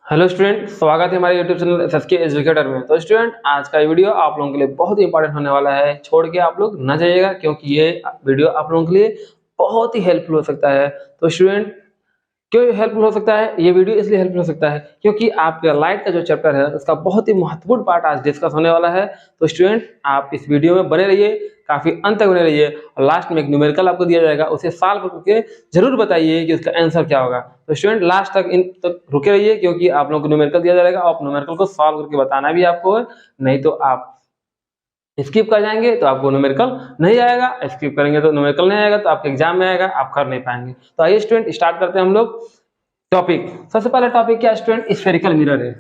Hello student, स्वागत है हमारे यूट्यूब चैनल एसएसके एजुकेटर में। तो स्टूडेंट, आज का वीडियो आप लोगों के लिए बहुत ही इंपॉर्टेंट होने वाला है। छोड़ के आप लोग ना जाइएगा, क्योंकि ये वीडियो आप लोगों के लिए बहुत ही हेल्पफुल हो सकता है। तो स्टूडेंट, क्यों हेल्पफुल हो सकता है ये वीडियो? इसलिए हेल्पफुल हो सकता है क्योंकि आपका लाइट का जो चैप्टर है उसका बहुत ही महत्वपूर्ण पार्ट आज डिस्कस होने वाला है। तो स्टूडेंट, आप इस वीडियो में बने रहिए, काफी अंत तक बने रहिए, और लास्ट में एक न्यूमेरिकल आपको दिया जाएगा, उसे सॉल्व करके जरूर बताइए कि उसका आंसर क्या होगा। तो स्टूडेंट, लास्ट तक इन तक रुके रहिए, क्योंकि आप लोगों को न्यूमेरिकल दिया जाएगा और न्यूमेरिकल को सॉल्व करके बताना भी आपको है, नहीं तो आप स्किप कर जाएंगे तो आपको न्यूमेरिकल नहीं आएगा, स्किप करेंगे तो न्यूमेरिकल नहीं आएगा, तो आपके एग्जाम में आएगा, आप कर नहीं पाएंगे। तो आइए स्टूडेंट, स्टार्ट करते हैं हम लोग टॉपिक। सबसे पहला टॉपिक क्या स्टूडेंट? स्फेरिकल मिरर है।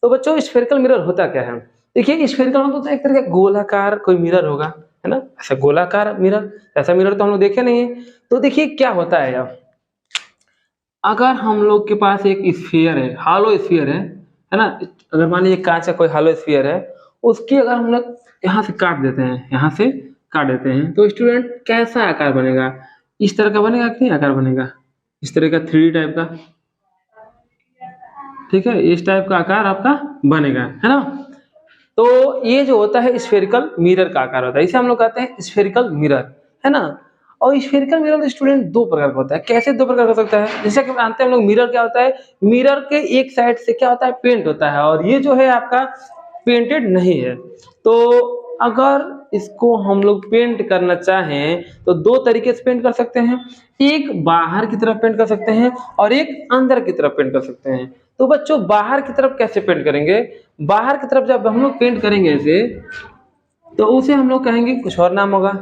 तो बच्चों, स्फेरिकल मिरर होता क्या है? देखिए, स्फेरिकल मतलब तो एक तरह का गोलाकार कोई मिरर होगा, है ना? ऐसा गोलाकार मिरर, ऐसा मिरर तो हम लोग देखे नहीं है। तो देखिए क्या होता है यार, अगर हम लोग के पास एक स्फीयर है, हॉलो स्फीयर है ना? अगर मान लीजिए कांच का कोई हॉलो स्फीयर है, उसकी अगर हम लोग यहाँ से काट देते हैं, यहाँ से काट देते हैं, तो स्टूडेंट कैसा आकार बनेगा? इस तरह का बनेगा कि नहीं आकार बनेगा? इस तरह का 3D टाइप का, ठीक है, इस टाइप का आकार आपका बनेगा, है ना? तो ये जो होता है स्फेरिकल मिरर का आकार होता है, इसे हम लोग कहते हैं स्फेरिकल मिरर, है ना? और स्फेरिकल मिरर स्टूडेंट दो प्रकार का होता है। कैसे दो प्रकार का हो सकता है? जैसे कि जानते हैं हम लोग, मिरर क्या होता है? मिरर के एक साइड से क्या होता है? पेंट होता है, और ये जो है आपका पेंटेड नहीं है। तो अगर इसको हम लोग पेंट करना चाहें तो दो तरीके से पेंट कर सकते हैं। एक बाहर की तरफ पेंट कर सकते हैं और एक अंदर की तरफ पेंट कर सकते हैं। तो बच्चों, बाहर की तरफ कैसे पेंट करेंगे? बाहर की तरफ जब हम लोग पेंट करेंगे इसे, तो उसे हम लोग कहेंगे कुछ और नाम होगा।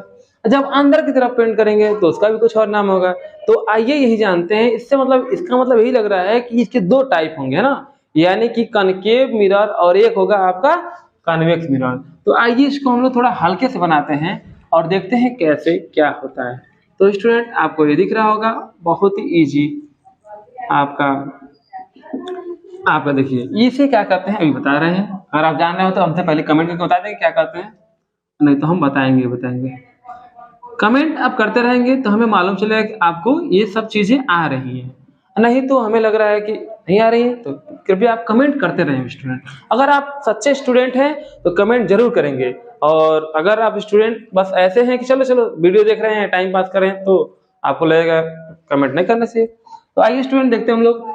जब अंदर की तरफ पेंट करेंगे तो उसका भी कुछ और नाम होगा। तो आइए यही जानते हैं, इससे मतलब इसका मतलब यही लग रहा है कि इसके दो टाइप होंगे, है ना? यानी कि कनकेव मिरर और एक होगा आपका कन्वेक्स मिरर। तो आइए इसको हम लोग थोड़ा हल्के से बनाते हैं और देखते हैं कैसे क्या होता है। तो स्टूडेंट, आपको ये दिख रहा होगा, बहुत ही इजी आपका आपका देखिए, इसे क्या कहते हैं अभी बता रहे हैं। अगर आप जान रहे हो तो हमसे पहले कमेंट करके बता देंगे क्या कहते हैं, नहीं तो हम बताएंगे। कमेंट आप करते रहेंगे तो हमें मालूम चलेगा कि आपको ये सब चीजें आ रही हैं, नहीं तो हमें लग रहा है कि नहीं आ रही है। तो कृपया आप कमेंट करते रहें स्टूडेंट। अगर आप सच्चे स्टूडेंट हैं तो कमेंट जरूर करेंगे, और अगर आप स्टूडेंट बस ऐसे हैं कि चलो चलो वीडियो देख रहे हैं, टाइम पास कर रहे हैं, तो आपको लगेगा कमेंट नहीं करना चाहिए। तो आइए स्टूडेंट, देखते हैं हम लोग।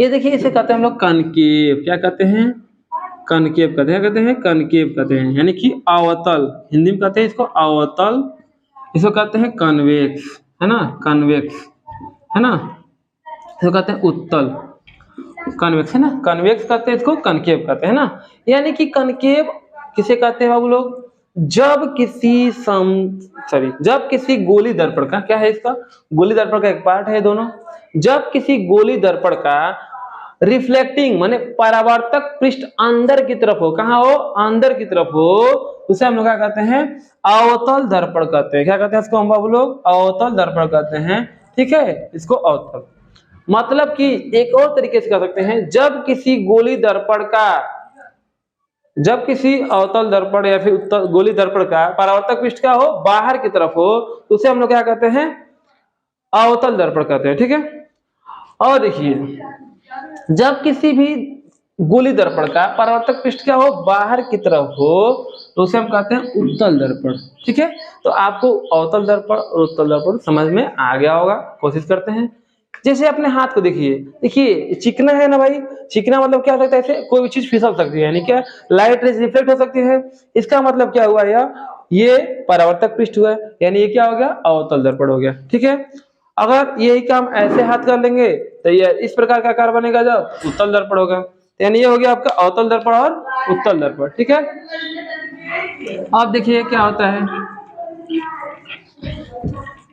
ये देखिए, इसे कहते हैं हम लोग कनकेव। क्या कहते हैं? कनकेव कहते हैं। कहते हैं कनकेव कहते हैं, यानी कि अवतल। हिंदी में कहते हैं इसको अवतल, इसको कहते हैं कन्वेक्स, है ना? कन्वेक्स, है ना? इसको कहते हैं उत्तल। कन्वेक्स है ना, कन्वेक्स कहते हैं इसको, कनकेव कहते हैं ना। यानी कि कनकेव किसे कहते हैं बाबू लोग? जब किसी गोली दर्पण का, क्या है इसका? गोली दर्पण का एक पार्ट है दोनों। जब किसी गोली दर्पण का रिफ्लेक्टिंग माने परावर्तक पृष्ठ अंदर की तरफ हो, कहाँ हो? अंदर की तरफ हो, उसे हम लोग क्या कहते हैं? अवतल दर्पण कहते हैं। क्या कहते हैं इसको हम बाबू लोग? अवतल दर्पण कहते हैं, ठीक है, इसको अवतल। मतलब कि एक और तरीके से कह सकते हैं, जब किसी अवतल दर्पण या फिर उत्तल गोली दर्पण का परावर्तक पृष्ठ क्या हो? बाहर की तरफ हो, तो उसे हम लोग क्या कहते हैं? अवतल दर्पण कहते हैं, ठीक है। और देखिए, जब किसी भी गोली दर्पण का परावर्तक पृष्ठ क्या हो? बाहर की तरफ हो, तो उसे हम कहते हैं उत्तल दर्पण, ठीक है। तो आपको अवतल दर्पण और उत्तल दर्पण समझ में आ गया होगा। कोशिश करते हैं। जैसे अपने हाथ को देखिए, देखिए चिकना है ना भाई। चिकना मतलब क्या हो सकता है? ऐसे कोई भी चीज फिसल सकती है, यानी क्या? लाइट रेज रिफ्लेक्ट हो सकती है। इसका मतलब क्या हुआ यार? ये परावर्तक पृष्ठ हुआ, यानी ये क्या हो गया? अवतल दर्पण हो गया, ठीक है। अगर यही काम ऐसे हाथ कर लेंगे तो ये इस प्रकार का आकार बनेगा, जब उत्तल दर्पण होगा। यानी ये हो गया आपका अवतल दर्पण और उत्तल दर्पण, ठीक है। अब देखिए क्या होता है,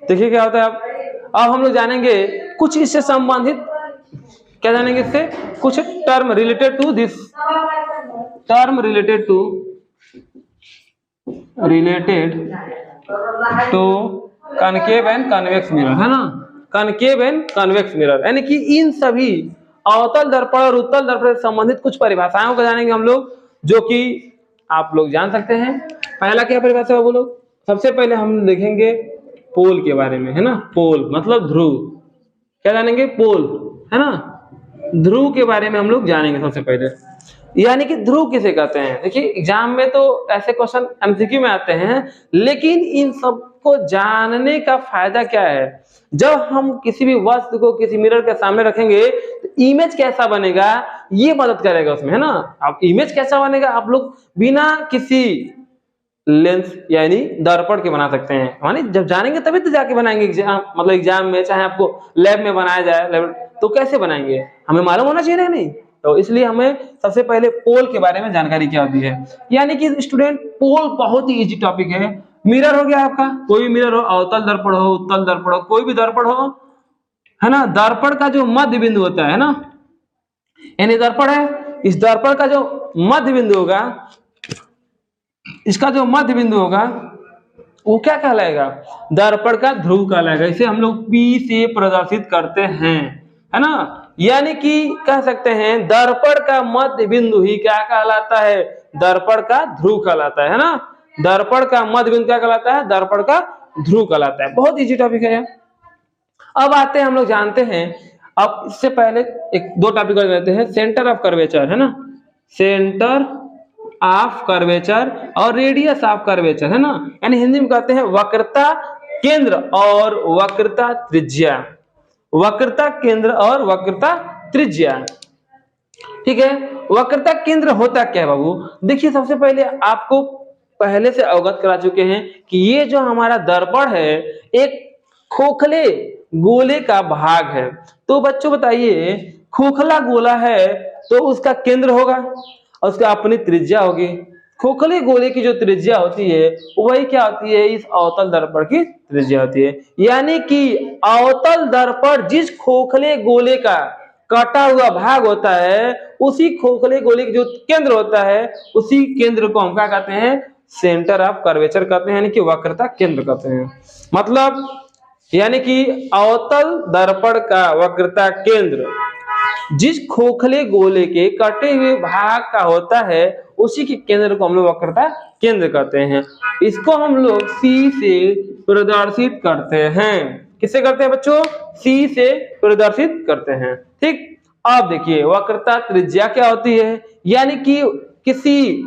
देखिए क्या होता है। अब हम लोग जानेंगे कुछ इससे संबंधित, क्या जानेंगे इससे? कुछ term related to this, term related to concave and convex mirror, है ना? कनकेव एंड कन्वेक्स मिरर, यानी कि इन सभी अवतल दर्पण और उत्तल दर्पण से संबंधित कुछ परिभाषाओं को जानेंगे हम लोग, जो कि आप लोग जान सकते हैं। पहला क्या परिभाषा है वो लोग? सबसे पहले हम देखेंगे पोल के बारे में, है ना? पोल मतलब ध्रुव। क्या जानेंगे? पोल, है ना? ध्रुव के बारे में हम लोग जानेंगे सबसे पहले, यानी कि ध्रुव किसे कहते हैं। देखिए एग्जाम में तो ऐसे क्वेश्चन एमसीक्यू में आते हैं, लेकिन इन सबको जानने का फायदा क्या है, जब हम किसी भी वस्तु को किसी मिरर के सामने रखेंगे तो इमेज कैसा बनेगा ये मदद करेगा उसमें, है ना। अब इमेज कैसा बनेगा आप लोग बिना किसी लेंस यानी दर्पण के बना सकते हैं, माने जब जानेंगे तभी तो जाके बनाएंगे एग्जाम, मतलब एग्जाम में चाहे आपको लैब में बनाया जाए तो कैसे बनाएंगे, हमें मालूम होना चाहिए नहीं। तो इसलिए हमें सबसे पहले पोल के बारे में जानकारी क्या होती है, यानी कि स्टूडेंट पोल बहुत ही इजी टॉपिक है। मिरर हो गया आपका, कोई भी मिरर हो, अवतल दर्पण हो, उत्तल दर्पण हो, कोई भी दर्पण हो, है ना। दर्पण का जो मध्य बिंदु होता है ना, यानी दर्पण है, इस दर्पण का जो मध्य बिंदु होगा, इसका जो मध्य बिंदु होगा वो क्या कहलाएगा, दर्पण का ध्रुव कहलाएगा। इसे हम लोग P से प्रदर्शित करते हैं, है ना। यानी कि कह सकते हैं दर्पण का मध्य बिंदु ही क्या कहलाता है, दर्पण का ध्रुव कहलाता है ना। दर्पण का मध्य बिंदु क्या कहलाता है, दर्पण का ध्रुव कहलाता है। बहुत इजी टॉपिक है। अब आते हैं, हम लोग जानते हैं, अब इससे पहले एक दो टॉपिक और लेते हैं, सेंटर ऑफ कर्वेचर, है ना, सेंटर ऑफ कर्वेचर और रेडियस ऑफ कर्वेचर, है ना। यानी हिंदी में कहते हैं वक्रता केंद्र और वक्रता त्रिज्या, वक्रता केंद्र और वक्रता त्रिज्या। ठीक है, वक्रता केंद्र होता क्या है बाबू, देखिए सबसे पहले आपको पहले से अवगत करा चुके हैं कि ये जो हमारा दर्पण है एक खोखले गोले का भाग है। तो बच्चों बताइए, खोखला गोला है तो उसका केंद्र होगा और उसका अपनी त्रिज्या होगी। खोखले गोले की जो त्रिज्या होती है वही क्या होती है, इस अवतल दर्पण की त्रिज्या होती है। यानी कि अवतल दर्पण जिस खोखले गोले का कटा हुआ भाग होता है, उसी खोखले गोले की जो केंद्र होता है, उसी केंद्र को हम क्या कहते हैं, सेंटर ऑफ कर्वेचर कहते हैं, यानी कि वक्रता केंद्र कहते हैं। मतलब यानी कि अवतल दर्पण का वक्रता केंद्र जिस खोखले गोले के कटे हुए भाग का होता है, उसी के केंद्र को हम लोग वक्रता केंद्र कहते हैं। इसको हम लोग C से प्रदर्शित करते हैं। किससे करते हैं बच्चों, C से प्रदर्शित करते हैं। ठीक, अब देखिए वक्रता त्रिज्या क्या होती है, यानी कि किसी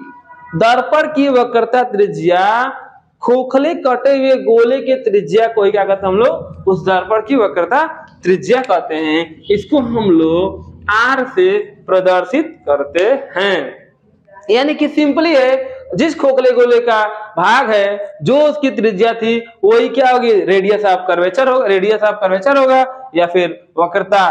दर्पण की वक्रता त्रिज्या खोखले कटे हुए गोले के त्रिज्या को ही क्या कहते हैं हम लोग, उस दर्पण की वक्रता त्रिज्या कहते हैं। इसको हम लोग R से प्रदर्शित करते हैं। यानी कि सिंपली है, जिस खोखले गोले का भाग है जो उसकी त्रिज्या थी वही क्या होगी, रेडियस ऑफ कर्वेचर होगा, रेडियस ऑफ कर्वेचर होगा या फिर वक्रता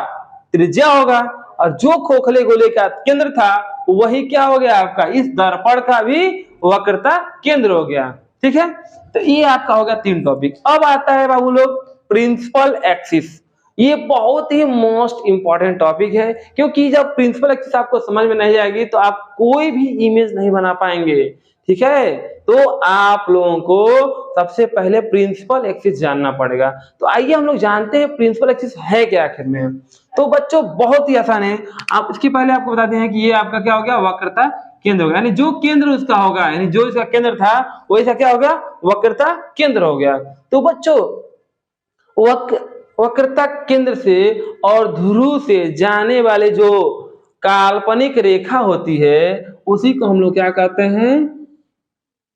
त्रिज्या होगा। और जो खोखले गोले का केंद्र था वही क्या हो गया आपका, इस दर्पण का भी वक्रता केंद्र हो गया। ठीक है, तो ये आपका होगा 3 टॉपिक। अब आता है बाबू लोग प्रिंसिपल एक्सिस। ये बहुत ही मोस्ट इंपॉर्टेंट टॉपिक है, क्योंकि जब प्रिंसिपल एक्सिस आपको समझ में नहीं आएगी तो आप कोई भी इमेज नहीं बना पाएंगे। ठीक है, तो आप लोगों को सबसे पहले प्रिंसिपल एक्सिस जानना पड़ेगा। तो आइए हम लोग जानते हैं प्रिंसिपल एक्सिस है क्या आखिर में। तो बच्चों बहुत ही आसान है, आप इसके पहले आपको बताते हैं कि ये आपका क्या हो गया, वक्रता केंद्र होगा, यानी जो केंद्र उसका होगा, यानी जो इसका केंद्र था वो इसका क्या हो गया, वक्रता केंद्र हो गया। तो बच्चों वक्रता केंद्र से और ध्रुव से जाने वाले जो काल्पनिक रेखा होती है उसी को हम लोग क्या कहते हैं,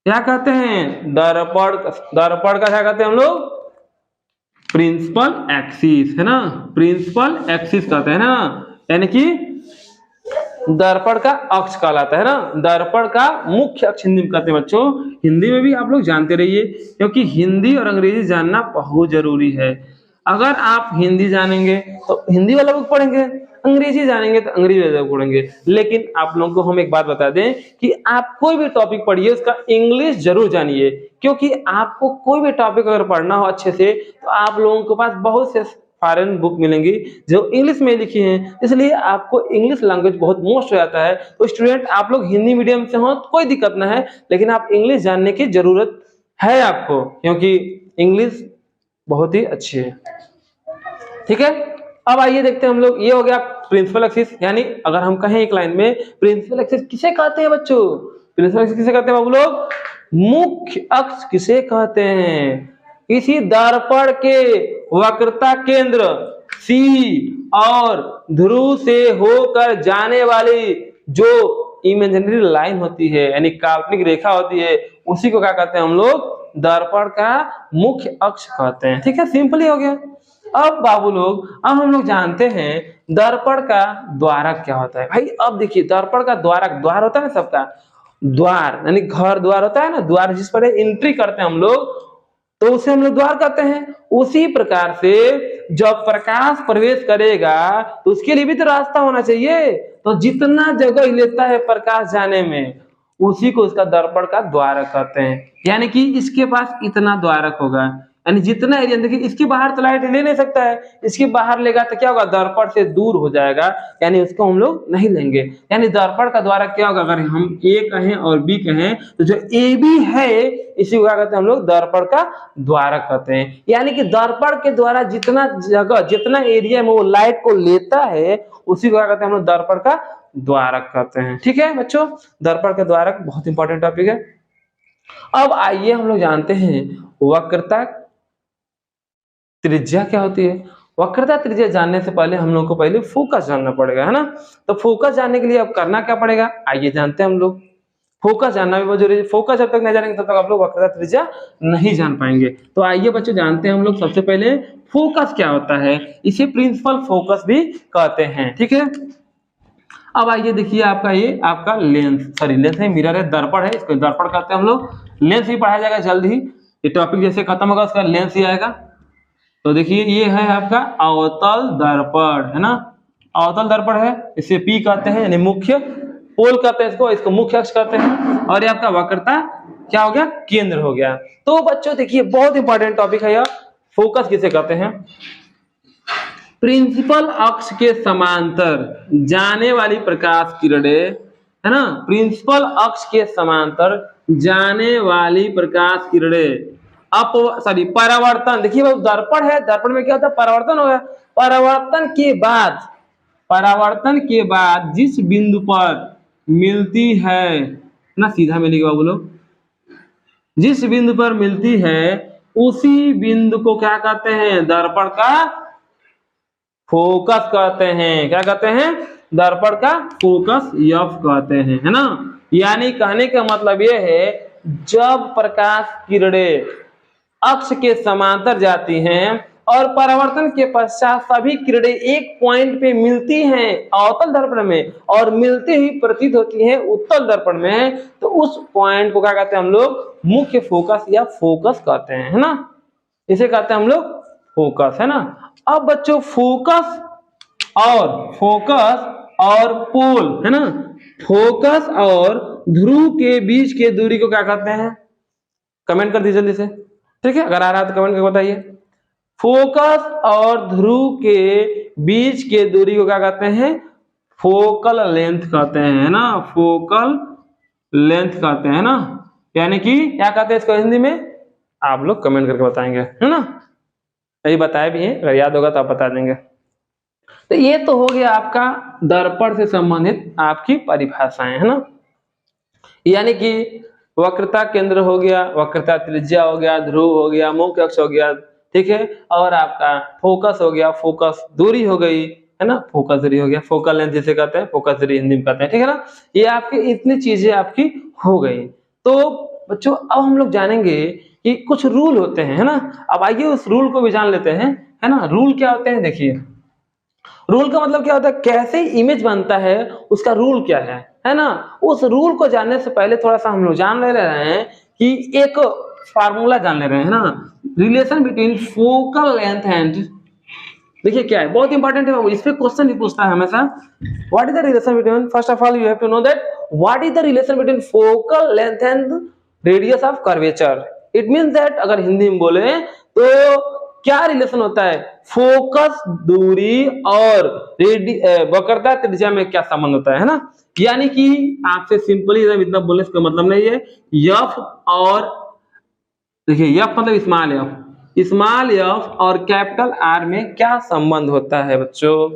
क्या कहते हैं, दर्पण। दर्पण का क्या कहते हैं हम लोग, प्रिंसिपल एक्सिस, है ना, प्रिंसिपल एक्सिस कहते हैं ना, यानी कि दर्पण का अक्ष कहलाता है ना। दर्पण का मुख्य अक्ष हिंदी में कहते हैं बच्चों। हिंदी में भी आप लोग जानते रहिए, क्योंकि हिंदी और अंग्रेजी जानना बहुत जरूरी है। अगर आप हिंदी जानेंगे तो हिंदी वाला बुक पढ़ेंगे, अंग्रेजी जानेंगे तो अंग्रेजी वाला बुक पढ़ेंगे। लेकिन आप लोगों को हम एक बात बता दें कि आप कोई भी टॉपिक पढ़िए उसका इंग्लिश जरूर जानिए, क्योंकि आपको कोई भी टॉपिक अगर पढ़ना हो अच्छे से तो आप लोगों के पास बहुत से फॉरेन बुक मिलेंगी जो इंग्लिश में लिखी हैं, इसलिए आपको इंग्लिश लैंग्वेज बहुत मोस्ट हो जाता है। तो स्टूडेंट आप लोग हिंदी मीडियम से हो तो कोई दिक्कत ना है, लेकिन आप इंग्लिश जानने की जरूरत है आपको, क्योंकि इंग्लिश बहुत ही अच्छी है। ठीक है, अब आइए देखते हैं हम लोग, ये हो गया प्रिंसिपल एक्सिस। यानी अगर हम कहें एक लाइन में प्रिंसिपल एक्सिस किसे कहते हैं बच्चों, प्रिंसिपल एक्सिस किसे कहते हैं बाबू लोग, मुख्य अक्ष किसे कहते हैं, किसी दर्पण के वक्रता केंद्र सी और ध्रुव से होकर जाने वाली जो इमेजिनरी लाइन होती है यानी काल्पनिक रेखा होती है, उसी को क्या कहते हैं हम लोग? दर्पण का मुख्य अक्ष कहते हैं। ठीक है, सिंपल ही हो गया। अब बाबू लोग, अब हम लोग जानते हैं दर्पण का द्वारक क्या होता है। भाई अब देखिए, दर्पण का द्वारक, द्वार होता है ना सबका, द्वार यानी घर द्वार होता है ना, द्वार जिस पर एंट्री करते हैं हम लोग, तो उसे हम लोग द्वार कहते हैं। उसी प्रकार से जब प्रकाश प्रवेश करेगा तो उसके लिए भी तो रास्ता होना चाहिए, तो जितना जगह लेता है प्रकाश जाने में, उसी को उसका दर्पण का द्वारक कहते हैं। यानी कि इसके पास इतना द्वारक होगा, यानी जितना एरिया, देखिए इसके बाहर तो लाइट ले नहीं सकता है, इसके बाहर लेगा तो क्या होगा? दर्पण से दूर हो जाएगा, यानी उसको हम लोग नहीं लेंगे। यानी दर्पण का द्वारक क्या होगा? अगर हम ए कहें और बी कहें तो जो ए बी है, इसी को क्या कहते हैं हम लोग? दर्पण का द्वारक कहते हैं। यानी कि दर्पण के द्वारा जितना जगह, जितना एरिया में वो लाइट को लेता है, उसी को क्या कहते हैं हम लोग? दर्पण का द्वारक कहते हैं। ठीक है बच्चों, दर्पण का द्वारक बहुत इंपॉर्टेंट टॉपिक है। अब आइए हम लोग जानते हैं वक्रता त्रिज्या क्या होती है। वक्रता त्रिज्या जानने से पहले हम लोग को पहले फोकस जानना पड़ेगा, है ना। तो फोकस जानने के लिए अब करना क्या पड़ेगा, आइए जानते हैं हम लोग। फोकस जानना भी बहुत जरूरी है। फोकस जब तक नहीं जानेंगे तब तक आप लोग वक्रता त्रिज्या नहीं जान पाएंगे। तो आइए बच्चों जानते हैं हम लोग सबसे पहले फोकस क्या होता है। इसे प्रिंसिपल फोकस भी कहते हैं। ठीक है, अब आइए देखिए, आपका ये आपका लेंस, सॉरी लेंस है, मिरर है, दर्पण है, इसको दर्पण कहते हैं हम लोग। लेंस भी पढ़ाया जाएगा जल्द ही, ये टॉपिक जैसे खत्म होगा उसका लेंस ही आएगा। तो देखिए ये है आपका अवतल दर्पण, है ना, अवतल दर्पण है, इसे पी कहते हैं, यानी मुख्य पोल कहते हैं इसको, इसको मुख्य अक्ष कहते हैं। और ये आपका वक्रता क्या हो गया? केंद्र हो गया। तो बच्चों देखिए बहुत इंपॉर्टेंट टॉपिक है यह, फोकस किसे कहते हैं? प्रिंसिपल अक्ष के समांतर जाने वाली प्रकाश किरणें, है ना, प्रिंसिपल अक्ष के समांतर जाने वाली प्रकाश किरणें परावर्तन। देखिए दर्पण है, दर्पण में क्या होता है? परावर्तन होगा। परावर्तन के बाद जिस बिंदु पर मिलती है ना, सीधा मिलेगी बाबू लोग, जिस बिंदु पर मिलती है उसी बिंदु को क्या कहते हैं? दर्पण का फोकस कहते हैं। क्या कहते हैं? दर्पण का फोकस एफ कहते हैं, है ना। यानी कहने का मतलब यह है, जब प्रकाश किरणें अक्ष के समांतर जाती हैं और परावर्तन के पश्चात सभी किरणें एक पॉइंट पे मिलती हैं अवतल दर्पण में, और मिलती हुई प्रतीत होती हैं उत्तल दर्पण में, तो उस पॉइंट को क्या कहते हैं हम लोग? मुख्य फोकस या फोकस कहते हैं, है ना। इसे कहते हैं हम लोग फोकस, है ना। अब बच्चों फोकस और पोल, है ना, फोकस और ध्रुव के बीच के दूरी को क्या कहते हैं? कमेंट कर दीजिए जल्दी से, ठीक है, अगर आ रहा है तो कमेंट करके बताइए। फोकस और ध्रुव के बीच के दूरी को क्या कहते हैं? फोकल लेंथ कहते हैं, है ना, फोकल लेंथ कहते हैं ना। यानी कि क्या कहते हैं इसको हिंदी में? आप लोग कमेंट करके बताएंगे, है ना। यही बताया भी है, अगर याद होगा तो आप बता देंगे। तो ये तो हो गया आपका दर्पण से संबंधित आपकी परिभाषाएं, है ना। यानी कि वक्रता केंद्र हो गया, वक्रता त्रिज्या हो गया, ध्रुव हो गया, मुख्य अक्ष हो गया, ठीक है, और आपका फोकस हो गया, फोकस दूरी हो गई, है ना, फोकस दूरी हो गया, फोकल लेंथ जिसे कहते हैं, फोकस दूरी हिंदी में कहते हैं, ठीक है ना। ये आपकी इतनी चीजें आपकी हो गई। तो बच्चों अब हम लोग जानेंगे कि कुछ रूल होते हैं, है ना। अब आइए उस रूल को भी जान लेते हैं, है ना। रूल क्या होते हैं? देखिए रूल का मतलब क्या होता है? कैसे इमेज बनता है, उसका रूल क्या है ना। उस रूल को जानने से पहले थोड़ा सा हम लोग जान ले रहे हैं कि एक फार्मूला जान ले रहे हैं ना, relation between focal length and, देखिए क्या है, बहुत इंपॉर्टेंट है, इस पे क्वेश्चन भी पूछता है हमेशा। What is the relation between, first of all you have to know that what is the relation between focal length and radius of curvature. It means that, अगर हिंदी में बोले तो क्या रिलेशन होता है फोकस दूरी और वक्रता त्रिज्या में, क्या संबंध होता है ना। यानी कि आपसे सिंपली इतना बोलने का मतलब नहीं है, एफ और देखिए एफ मतलब स्मॉल एफ और कैपिटल आर में क्या संबंध होता है बच्चों,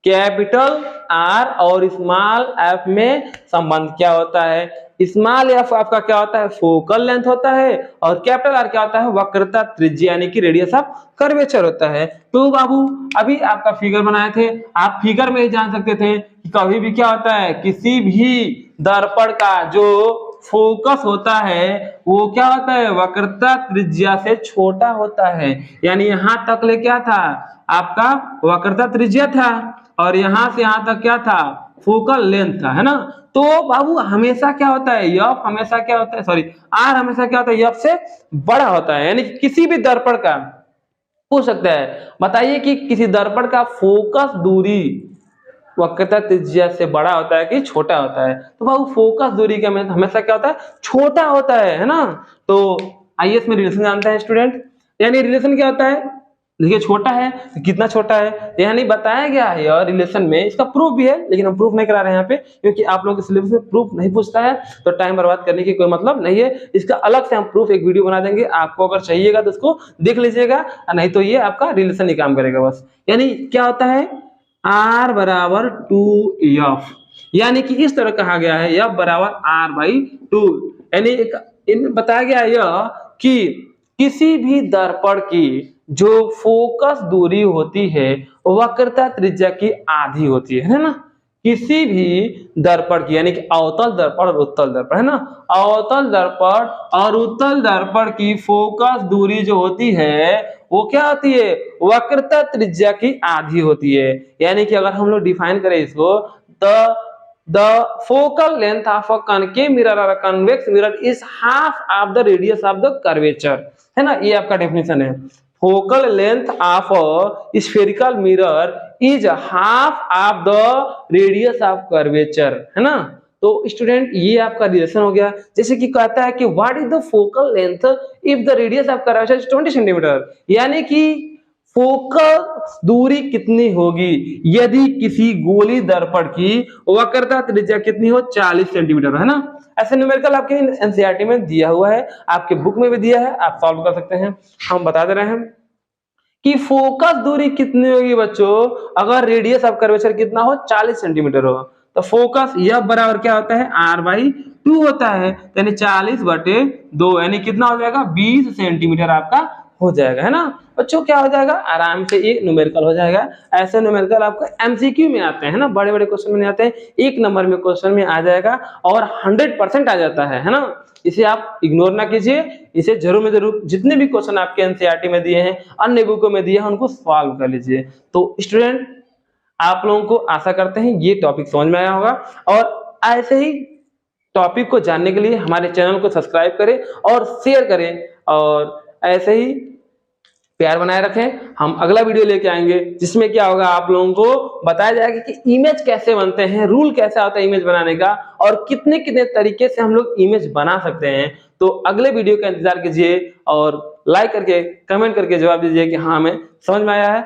कैपिटल आर और स्मॉल एफ में संबंध क्या होता है? स्मॉल एफ आपका क्या होता है? फोकल लेंथ होता है, और कैपिटल आर क्या होता है? वक्रता त्रिज्या यानी कि रेडियस ऑफ कर्वेचर होता है। तो बाबू अभी आपका फिगर बनाए थे, आप फिगर में ही जान सकते थे कि कभी भी क्या होता है, किसी भी दर्पण का जो फोकस होता है वो क्या होता है? वक्रता त्रिज्या से छोटा होता है। यानी यहां तक ले क्या था आपका? वक्रता त्रिज्या था, और यहां से यहां तक क्या था? फोकल लेंथ था, है ना। तो बाबू हमेशा क्या होता है? एफ हमेशा क्या होता है, सॉरी आर हमेशा क्या होता है? एफ से बड़ा होता है। यानी किसी भी दर्पण का पूछ सकता है, बताइए कि किसी दर्पण का फोकस दूरी वक्रता त्रिज्या से बड़ा होता है कि छोटा होता है? तो बाबू फोकस दूरी का हमेशा क्या होता है? छोटा होता है ना। तो आइए इसमें रिलेशन जानते हैं स्टूडेंट। यानी रिलेशन क्या होता है? देखिए छोटा है तो कितना छोटा है, यानी बताया गया है यार रिलेशन में। इसका प्रूफ भी है, लेकिन हम प्रूफ नहीं करा रहे हैं यहाँ पे, क्योंकि आप लोगों के सिलेबस में प्रूफ नहीं पूछता है, तो टाइम बर्बाद करने की कोई मतलब नहीं है। इसका अलग से हम प्रूफ एक वीडियो बना देंगे, आपको अगर चाहिएगा तो उसको देख लीजिएगा, नहीं तो ये आपका रिलेशन ही काम करेगा बस। यानी क्या होता है? R बराबर 2F, यानी कि इस तरह कहा गया है F बराबर R/2। यानी इनमें बताया गया है यह कि किसी भी दर्पण की जो फोकस दूरी होती है वक्रता त्रिज्या की आधी होती है ना। किसी भी दर्पण की, यानी कि अवतल दर्पण और उत्तल दर्पण, है ना। अवतल दर्पण और उत्तल दर्पण की फोकस दूरी जो होती है वो क्या होती है? वक्रता त्रिज्या की आधी होती है। यानी कि अगर हम लोग डिफाइन करें इसको, the focal length of a concave mirror और convex mirror is half of the radius of the curvature, है ना। ये आपका डेफिनेशन है। Focal length of a spherical mirror is half of the radius of curvature, है ना। तो student ये आपका रिलेशन हो गया। जैसे कि कहता है कि what is the focal length if the radius of curvature is 20 centimetre, यानी कि फोकल दूरी कितनी होगी यदि किसी गोली दर्पण की वक्रता त्रिज्या कितनी हो? 40 सेंटीमीटर, है ना। ऐसे न्यूमेरिकल आपके एनसीईआरटी में दिया हुआ है, आपके बुक में भी दिया है, आप सॉल्व कर सकते हैं। हम बता दे रहे हैं कि फोकस दूरी कितनी होगी बच्चों अगर रेडियस ऑफ कर्वेचर कितना हो? 40 सेंटीमीटर हो। तो फोकस यह बराबर क्या होता है? R/2 होता है। यानी 40/2, यानी कितना हो जाएगा? 20 सेंटीमीटर आपका हो जाएगा, है ना बच्चों। क्या हो जाएगा? आराम से ये न्यूमेरिकल हो जाएगा। ऐसे न्यूमेरिकल आपको एमसीक्यू में आते हैं ना, बड़े बड़े क्वेश्चन में नहीं आते हैं, 1 नंबर में क्वेश्चन में आ जाएगा और 100% आ जाता है ना। इसे आप इग्नोर ना कीजिए, इसे जरूर में जरूर जितने भी क्वेश्चन आपके एनसीईआरटी में दिए हैं, अन्य बुकों में दिए हैं, उनको सॉल्व कर लीजिए। तो स्टूडेंट आप लोगों को आशा करते हैं ये टॉपिक समझ में आया होगा, और ऐसे ही टॉपिक को जानने के लिए हमारे चैनल को सब्सक्राइब करें और शेयर करें, और ऐसे ही प्यार बनाए रखें। हम अगला वीडियो लेके आएंगे जिसमें क्या होगा, आप लोगों को बताया जाएगा कि इमेज कैसे बनते हैं, रूल कैसा होता है इमेज बनाने का, और कितने कितने तरीके से हम लोग इमेज बना सकते हैं। तो अगले वीडियो का इंतजार कीजिए और लाइक करके कमेंट करके जवाब दीजिए कि हाँ हमें समझ में आया है।